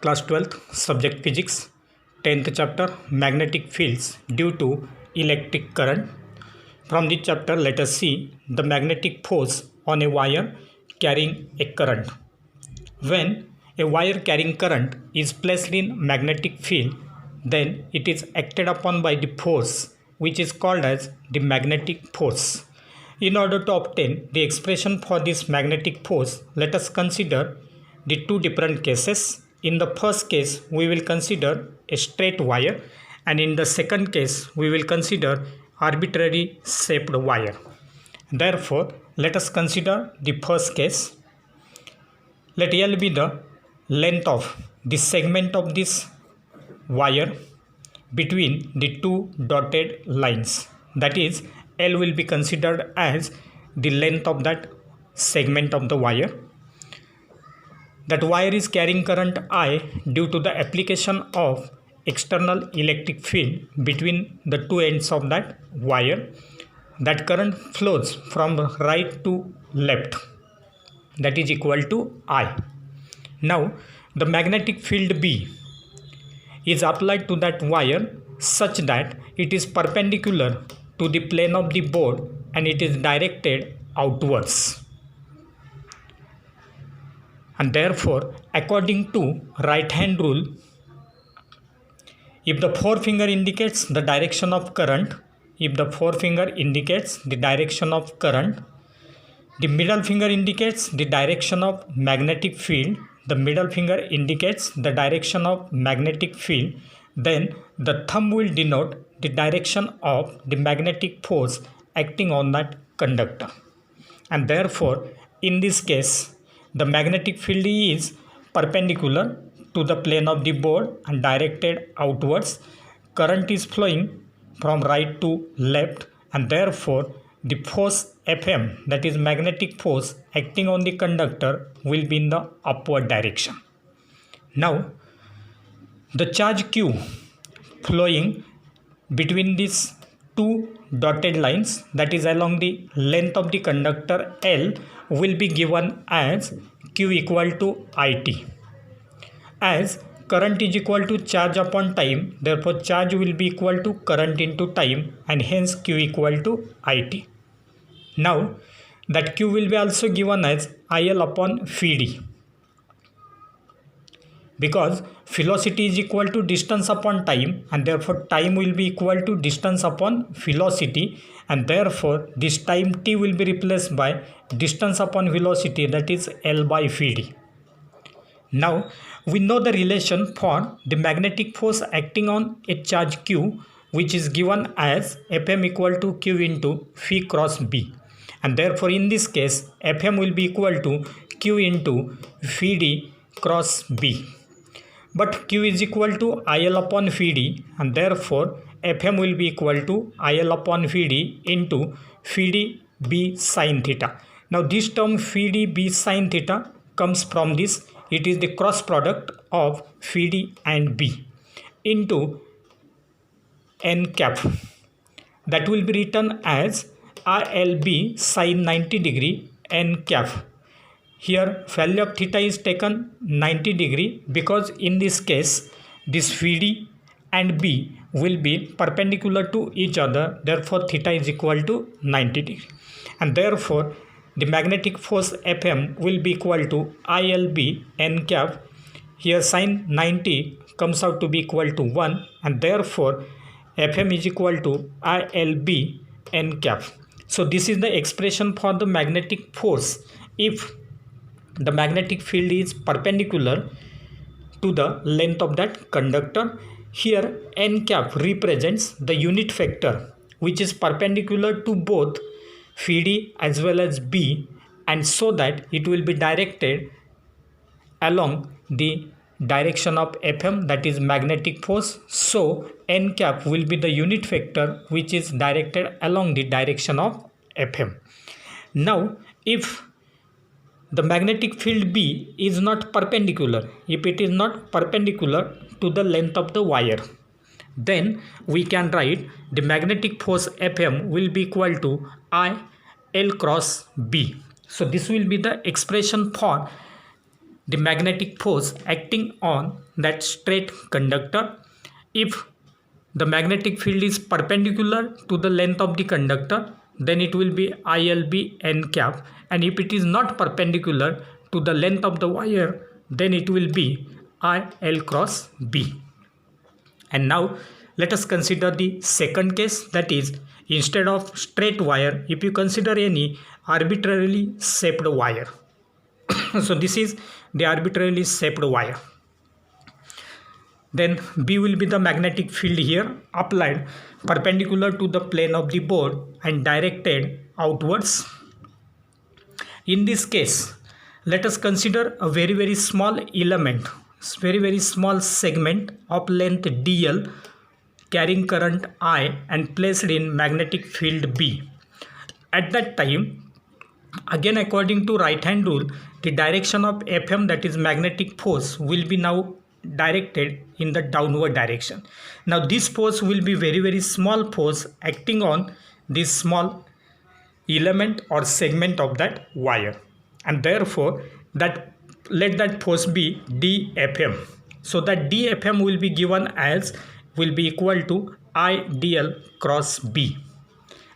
Class 12th, Subject Physics, 10th chapter, Magnetic Fields due to electric current. From this chapter, let us see the magnetic force on a wire carrying a current. When a wire carrying current is placed in magnetic field, then it is acted upon by the force which is called as the magnetic force. In order to obtain the expression for this magnetic force, let us consider the two different cases. In the first case, we will consider a straight wire, and in the second case, we will consider arbitrary shaped wire. Therefore, let us consider the first case. Let L be the length of the segment of this wire between the two dotted lines. That is, L will be considered as the length of that segment of the wire. That wire is carrying current I due to the application of external electric field between the two ends of that wire. That current flows from right to left. That is equal to I. Now, the magnetic field B is applied to that wire such that it is perpendicular to the plane of the board and it is directed outwards. And therefore, according to right hand rule, if the forefinger indicates the direction of current, the middle finger indicates the direction of magnetic field, then the thumb will denote the direction of the magnetic force acting on that conductor. And therefore, in this case, the magnetic field is perpendicular to the plane of the board and directed outwards. Current is flowing from right to left, and therefore the force Fm, that is magnetic force acting on the conductor, will be in the upward direction. Now, the charge Q flowing between these two dotted lines, that is along the length of the conductor L, will be given as Q equal to IT. As current is equal to charge upon time, therefore charge will be equal to current into time, and hence Q equal to IT. Now, that Q will be also given as IL upon phi d, because velocity is equal to distance upon time, and therefore time will be equal to distance upon velocity, and therefore this time t will be replaced by distance upon velocity, that is L by phi d. Now, we know the relation for the magnetic force acting on a charge Q, which is given as Fm equal to Q into phi cross B, and therefore in this case Fm will be equal to Q into phi d cross B. But Q is equal to IL upon phi d, and therefore Fm will be equal to IL upon phi d into phi d B sin theta. Now this term phi d B sin theta comes from this. It is the cross product of phi d and B into n cap. That will be written as ILB sin 90 degree n cap. Here value of theta is taken 90 degree because in this case this phi d and B will be perpendicular to each other, therefore theta is equal to 90 degree, and therefore the magnetic force Fm will be equal to ILB n cap. Here sin 90 comes out to be equal to 1, and therefore Fm is equal to ILB n cap. So this is the expression for the magnetic force if the magnetic field is perpendicular to the length of that conductor. Here n cap represents the unit vector which is perpendicular to both phi d as well as B, and so that it will be directed along the direction of Fm, that is magnetic force. So n cap will be the unit vector which is directed along the direction of Fm. Now, if the magnetic field B is not perpendicular, if it is not perpendicular to the length of the wire, then we can write the magnetic force Fm will be equal to I L cross B. So this will be the expression for the magnetic force acting on that straight conductor. If the magnetic field is perpendicular to the length of the conductor, then it will be ILB n cap, and if it is not perpendicular to the length of the wire, then it will be IL cross B. And now let us consider the second case, that is, instead of straight wire, if you consider any arbitrarily shaped wire. So this is the arbitrarily shaped wire. Then B will be the magnetic field here applied perpendicular to the plane of the board and directed outwards. In this case, let us consider a very small element, very small segment of length dl carrying current I and placed in magnetic field B. At that time, again according to right hand rule, the direction of Fm, that is magnetic force, will be now directed in the downward direction. Now this force will be very small force acting on this small element or segment of that wire, and therefore that let that force be dFm. So that dFm will be given as, will be equal to I dl cross B.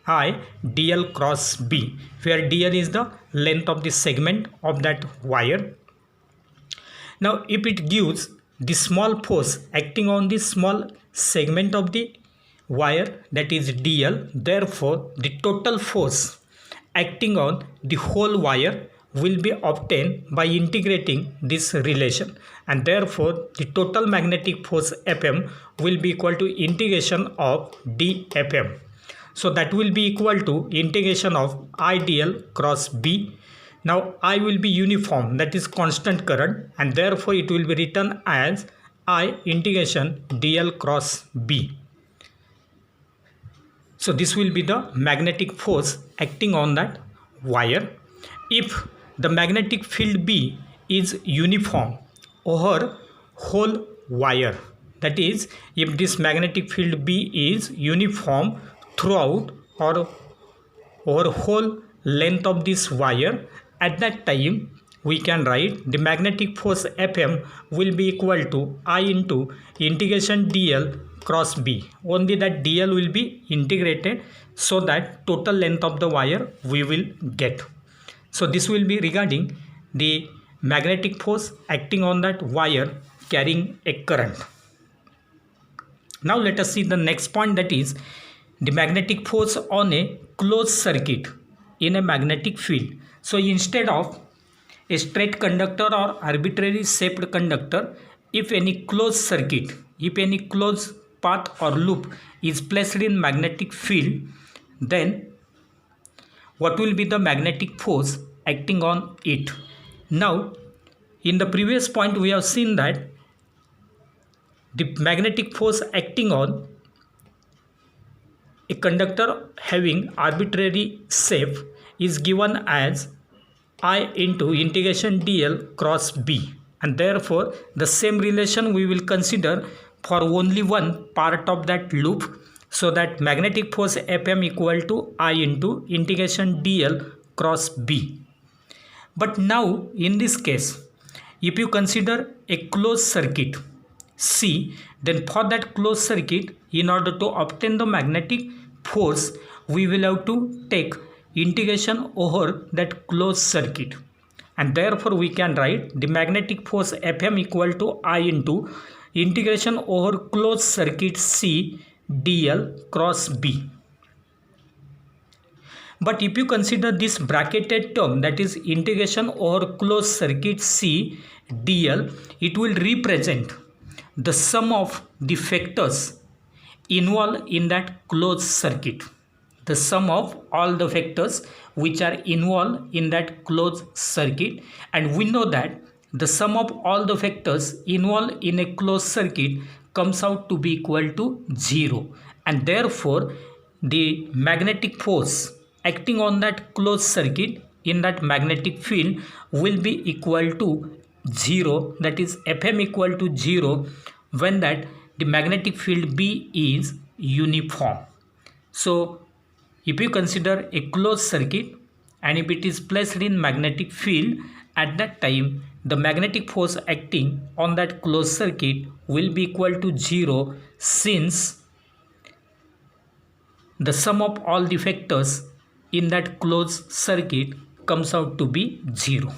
I dl cross B, where dl is the length of the segment of that wire. Now if it gives the small force acting on the small segment of the wire, that is dl, therefore the total force acting on the whole wire will be obtained by integrating this relation, and therefore the total magnetic force Fm will be equal to integration of dFm. So that will be equal to integration of I dl cross B. Now I will be uniform, that is constant current, and therefore it will be written as I integration dl cross B. So this will be the magnetic force acting on that wire. If the magnetic field B is uniform over whole wire, that is, if this magnetic field B is uniform throughout or over whole length of this wire, at that time we can write the magnetic force Fm will be equal to I into integration dl cross B. Only that dl will be integrated, so that total length of the wire we will get. So this will be regarding the magnetic force acting on that wire carrying a current. Now let us see the next point, that is the magnetic force on a closed circuit in a magnetic field. So instead of a straight conductor or arbitrary shaped conductor, if any closed circuit, if any closed path or loop is placed in magnetic field, then what will be the magnetic force acting on it? Now in the previous point we have seen that the magnetic force acting on a conductor having arbitrary shape is given as I into integration dl cross B, and therefore the same relation we will consider for only one part of that loop, so that magnetic force Fm equal to I into integration dl cross B. But now in this case, if you consider a closed circuit C, then for that closed circuit, in order to obtain the magnetic force, we will have to take integration over that closed circuit, and therefore we can write the magnetic force Fm equal to I into integration over closed circuit C dl cross B. But if you consider this bracketed term, that is integration over closed circuit C dl, it will represent the sum of the factors involved in that closed circuit, the sum of all the factors which are involved in that closed circuit. And we know that the sum of all the factors involved in a closed circuit comes out to be equal to 0, and therefore the magnetic force acting on that closed circuit in that magnetic field will be equal to 0, that is Fm equal to 0 when that the magnetic field B is uniform. So if you consider a closed circuit and if it is placed in magnetic field, at that time the magnetic force acting on that closed circuit will be equal to 0, since the sum of all the factors in that closed circuit comes out to be 0.